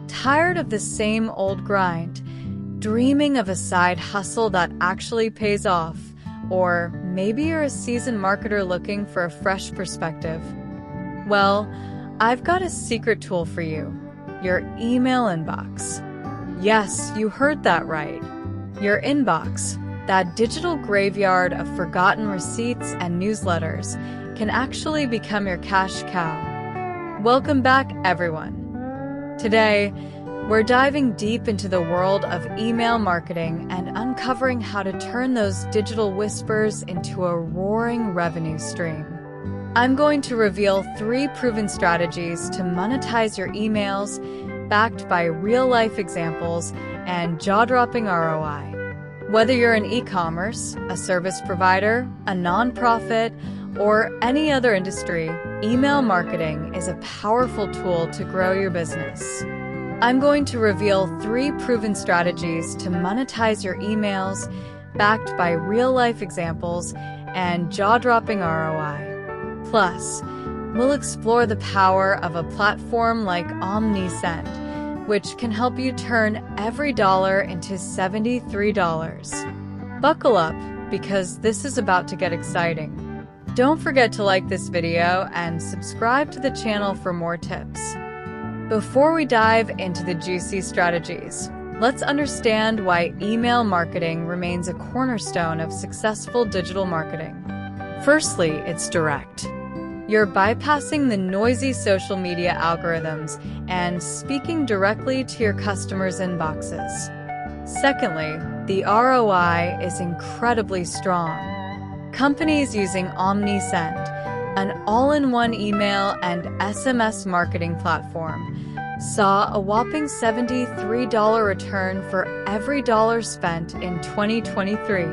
Tired of the same old grind? Dreaming of a side hustle that actually pays off? Or maybe you're a seasoned marketer looking for a fresh perspective. Well, I've got a secret tool for you: your email inbox. Yes, you heard that right. Your inbox, that digital graveyard of forgotten receipts and newsletters, can actually become your cash cow. Welcome back, everyone. Today, we're diving deep into the world of email marketing and uncovering how to turn those digital whispers into a roaring revenue stream. I'm going to reveal 3 proven strategies to monetize your emails, backed by real-life examples and jaw-dropping ROI. Whether you're in e-commerce, a service provider, a nonprofit, or any other industry, email marketing is a powerful tool to grow your business. I'm going to reveal 3 proven strategies to monetize your emails, backed by real-life examples and jaw-dropping ROI. Plus, we'll explore the power of a platform like OmniSend, which can help you turn every dollar into $73. Buckle up, because this is about to get exciting. Don't forget to like this video and subscribe to the channel for more tips. Before we dive into the juicy strategies, let's understand why email marketing remains a cornerstone of successful digital marketing. Firstly, it's direct. You're bypassing the noisy social media algorithms and speaking directly to your customers' inboxes. Secondly, the ROI is incredibly strong. Companies using OmniSend, an all-in-one email and SMS marketing platform, saw a whopping $73 return for every dollar spent in 2023,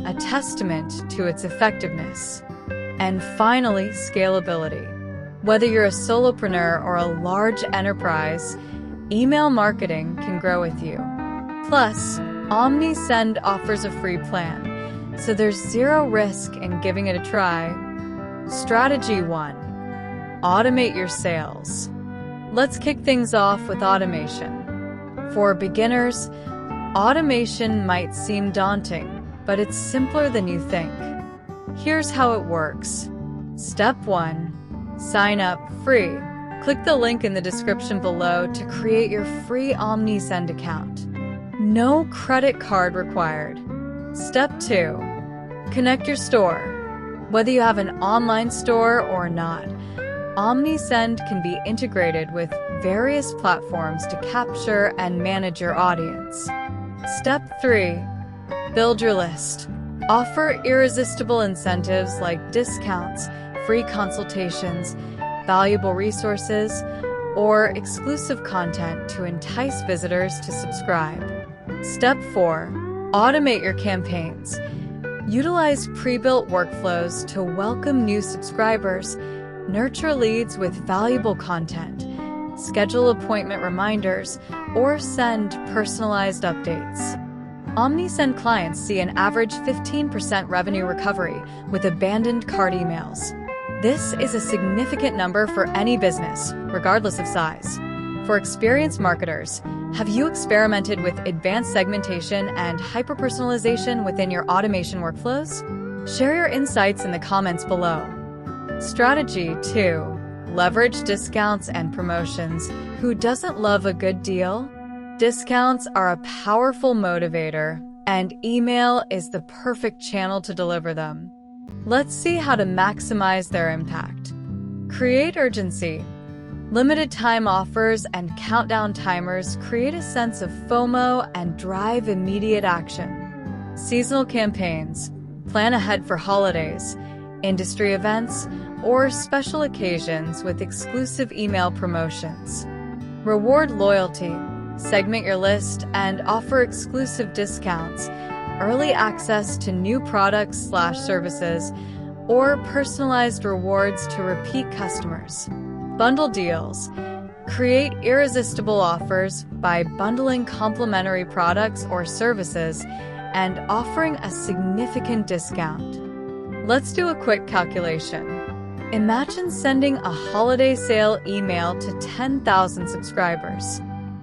a testament to its effectiveness. And finally, scalability. Whether you're a solopreneur or a large enterprise, email marketing can grow with you. Plus, OmniSend offers a free plan, so there's zero risk in giving it a try. Strategy 1. Automate your sales. Let's kick things off with automation. For beginners, automation might seem daunting, but it's simpler than you think. Here's how it works. Step 1. Sign up free. Click the link in the description below to create your free OmniSend account. No credit card required. Step 2. Connect your store. Whether you have an online store or not, OmniSend can be integrated with various platforms to capture and manage your audience. Step 3. Build your list. Offer irresistible incentives like discounts, free consultations, valuable resources, or exclusive content to entice visitors to subscribe. Step 4. Automate your campaigns. Utilize pre-built workflows to welcome new subscribers, nurture leads with valuable content, schedule appointment reminders, or send personalized updates. OmniSend clients see an average 15% revenue recovery with abandoned cart emails. This is a significant number for any business, regardless of size. For experienced marketers, have you experimented with advanced segmentation and hyper-personalization within your automation workflows? Share your insights in the comments below. Strategy 2. Leverage discounts and promotions. Who doesn't love a good deal? Discounts are a powerful motivator, and email is the perfect channel to deliver them. Let's see how to maximize their impact. Create urgency. Limited time offers and countdown timers create a sense of FOMO and drive immediate action. Seasonal campaigns. Plan ahead for holidays, industry events, or special occasions with exclusive email promotions. Reward loyalty. Segment your list and offer exclusive discounts, early access to new products/services, or personalized rewards to repeat customers. Bundle deals. Create irresistible offers by bundling complementary products or services and offering a significant discount. Let's do a quick calculation. Imagine sending a holiday sale email to 10,000 subscribers.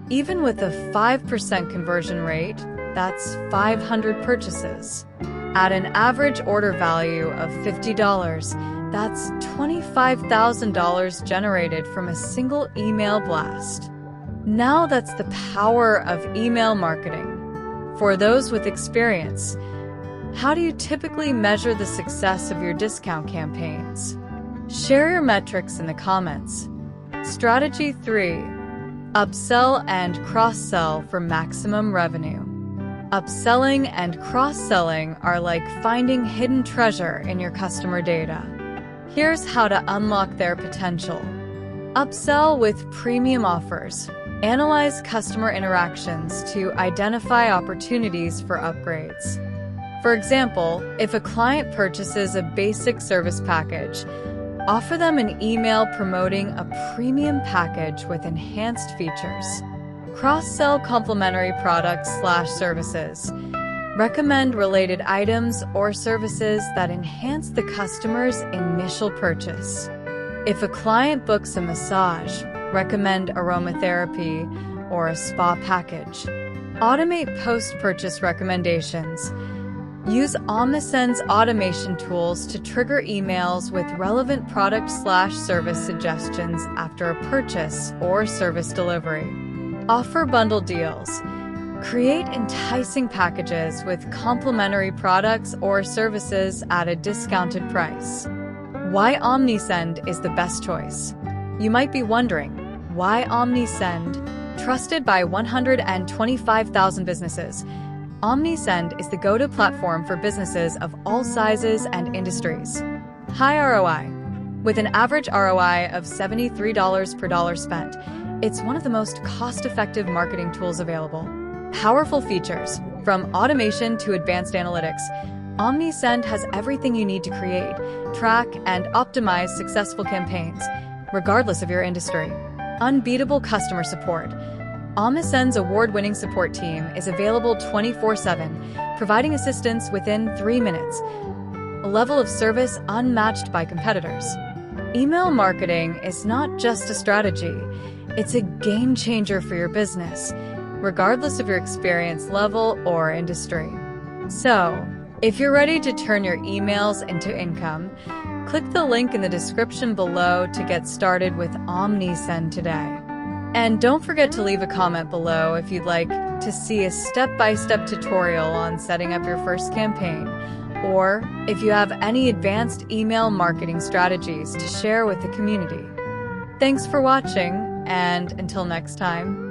Even with a 5% conversion rate, that's 500 purchases. At an average order value of $50, that's $25,000 generated from a single email blast. Now that's the power of email marketing. For those with experience, how do you typically measure the success of your discount campaigns? Share your metrics in the comments. Strategy 3. Upsell and cross-sell for maximum revenue. Upselling and cross-selling are like finding hidden treasure in your customer data. Here's how to unlock their potential. Upsell with premium offers. Analyze customer interactions to identify opportunities for upgrades. For example, if a client purchases a basic service package, offer them an email promoting a premium package with enhanced features. Cross-sell complementary products/services. Recommend related items or services that enhance the customer's initial purchase. If a client books a massage, recommend aromatherapy or a spa package. Automate post-purchase recommendations. Use Omnisend's automation tools to trigger emails with relevant product/service suggestions after a purchase or service delivery. Offer bundle deals. Create enticing packages with complementary products or services at a discounted price. Why Omnisend is the best choice? You might be wondering, why Omnisend? Trusted by 125,000 businesses, Omnisend is the go-to platform for businesses of all sizes and industries. High ROI. With an average ROI of $73 per dollar spent, it's one of the most cost-effective marketing tools available. Powerful features. From automation to advanced analytics, Omnisend has everything you need to create, track, and optimize successful campaigns, regardless of your industry. Unbeatable customer support. Omnisend's award-winning support team is available 24/7, providing assistance within 3 minutes, a level of service unmatched by competitors. Email marketing is not just a strategy, it's a game changer for your business, regardless of your experience level or industry. So, if you're ready to turn your emails into income, click the link in the description below to get started with Omnisend today. And don't forget to leave a comment below if you'd like to see a step-by-step tutorial on setting up your first campaign, or if you have any advanced email marketing strategies to share with the community. Thanks for watching, and until next time.